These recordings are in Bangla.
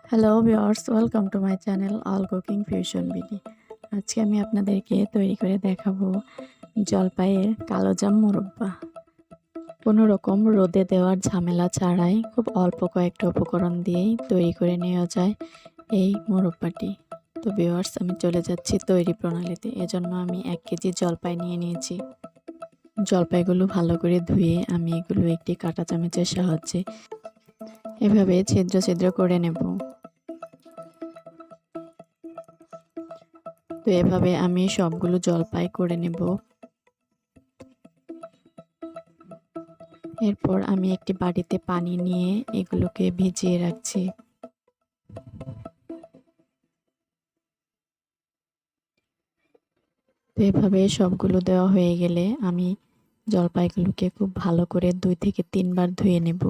Hello viewers, welcome to my channel all cooking fusion BD. আজকে আমি আপনাদেরকে তৈরি করে দেখাবো জলপাইয়ের কালোজাম মোরব্বা। কোনো রকম রোদে দেওয়ার ঝামেলা ছাড়াই খুব অল্প কয়েকটা উপকরণ দিয়েই তৈরি করে নেওয়া যায় এই মোরব্বাটি। তো ভিউয়ার্স, আমি চলে যাচ্ছি তৈরি প্রণালীতে। এজন্য আমি 1 কেজি জলপাই নিয়ে নিয়েছি। জলপাইগুলো ভালো করে ধুয়ে আমি এগুলো একটি কাঁটা চামচের সাহায্যে এভাবে ছিদ্র ছিদ্র করে নেব। তো এভাবে আমি সবগুলো জলপাই করে নেব। এরপর আমি একটি বাটিতে পানি নিয়ে এগুলোকে ভিজিয়ে রাখছি। তো এভাবে সবগুলো দেওয়া হয়ে গেলে আমি জলপাইগুলোকে খুব ভালো করে 2 থেকে 3 বার ধুয়ে নেব।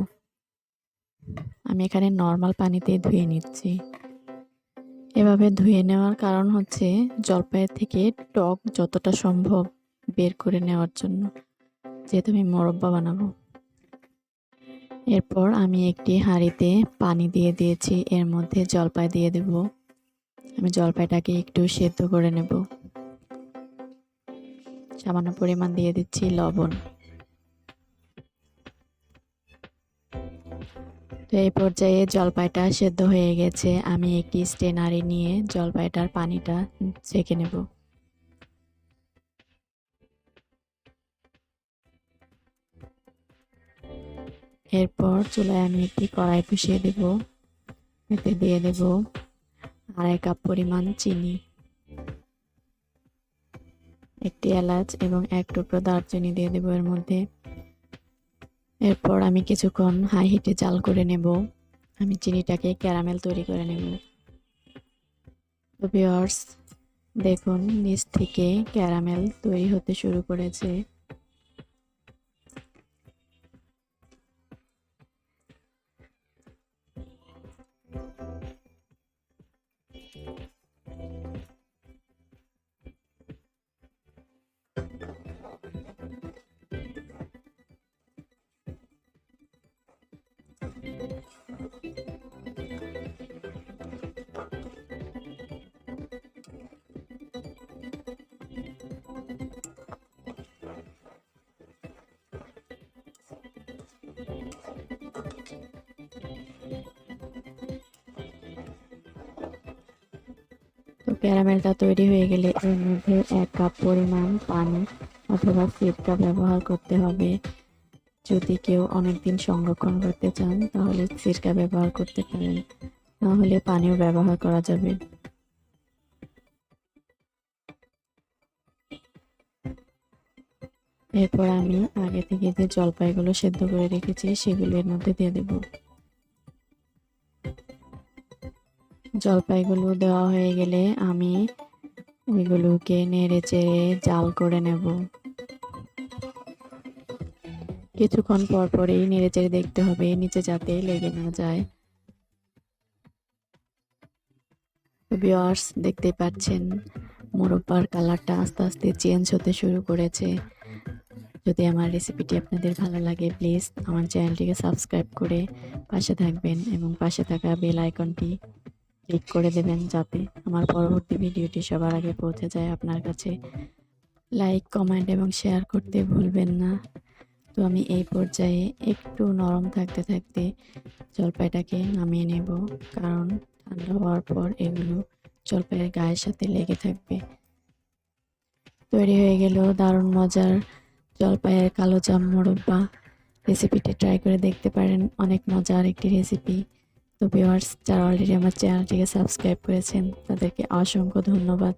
আমি এখানে নর্মাল পানিতে ধুয়ে নিচ্ছি। এভাবে ধুয়ে নেওয়ার কারণ হচ্ছে জলপাইয়ের থেকে টক যতটা সম্ভব বের করে নেওয়ার জন্য, যেহেতু আমি মোরব্বা বানাবো। এরপর আমি একটি হাঁড়িতে পানি দিয়ে দিয়েছি, এর মধ্যে জলপাই দিয়ে দেব। আমি জলপাইটাকে একটু সেদ্ধ করে নেব। সামান্য পরিমাণ দিয়ে দিচ্ছি লবণ। তো এই পর্যায়ে জলপাইটা সেদ্ধ হয়ে গেছে। আমি একটি স্ট্রেনারে নিয়ে জলপাইটার পানিটা ছেঁকে নেব। এরপর চুলায় আমি একটি কড়াই বসিয়ে দেব। এতে দিয়ে দেব 2.5 কাপ পরিমাণ চিনি, একটি এলাচ এবং 1 টুকরো দারচিনি দিয়ে দেব এর মধ্যে। এরপর আমি কিছুক্ষণ হাই হিটে জাল করে নেব। আমি চিনিটাকে ক্যারামেল তৈরি করে নেব। তো ভিউয়ার্স, দেখুন নিচ থেকে ক্যারামেল তৈরি হতে শুরু করেছে। তো ক্যারামেলটা তৈরি হয়ে গেলে এর মধ্যে 1 কাপ পরিমাণ পানি অথবা সিরকা ব্যবহার করতে হবে। যদি কেউ অনেকদিন সংরক্ষণ করতে চান তাহলে সিরকা ব্যবহার করতে পারেন, না হলে পানিও ব্যবহার করা যাবে। এরপর আমি আগে থেকে যে জলপাইগুলো সেদ্ধ করে রেখেছি সেগুলো এর মধ্যে দিয়ে দেব। জলপাইগুলো দেওয়া হয়ে গেলে আমি এগুলোকে নেড়ে চেড়ে জাল করে নেব। কিছুক্ষণ পর পরেই নেড়ে চেড়ে দেখতে হবে নিচে যাতে লেগে না যায়। ভিউয়ার্স, দেখতে পাচ্ছেন মোরব্বার কালারটা আস্তে আস্তে চেঞ্জ হতে শুরু করেছে। যদি আমার রেসিপিটি আপনাদের ভালো লাগে প্লিজ আমার চ্যানেলটিকে সাবস্ক্রাইব করে পাশে থাকবেন এবং পাশে থাকা বেল আইকনটি ক্লিক করে দেবেন যাতে আমার পরবর্তী ভিডিওটি সবার আগে পৌঁছে যায় আপনার কাছে। লাইক, কমেন্ট এবং শেয়ার করতে ভুলবেন না। তো আমি এই পর্যায়ে একটু নরম থাকতে থাকতে জলপাইটাকে নামিয়ে নেব, কারণ ঠান্ডা হওয়ার পর এগুলো জলপাইয়ের গায়ের সাথে লেগে থাকবে। তৈরি হয়ে গেল দারুণ মজার জলপাইয়ের কালোজাম মোরব্বা। রেসিপিটি ট্রাই করে দেখতে পারেন, অনেক মজার একটি রেসিপি। তো ভিউয়ার্স, যারা অলরেডি আমার চ্যানেলটিকে সাবস্ক্রাইব করেছেন তাদেরকে অসংখ্য ধন্যবাদ।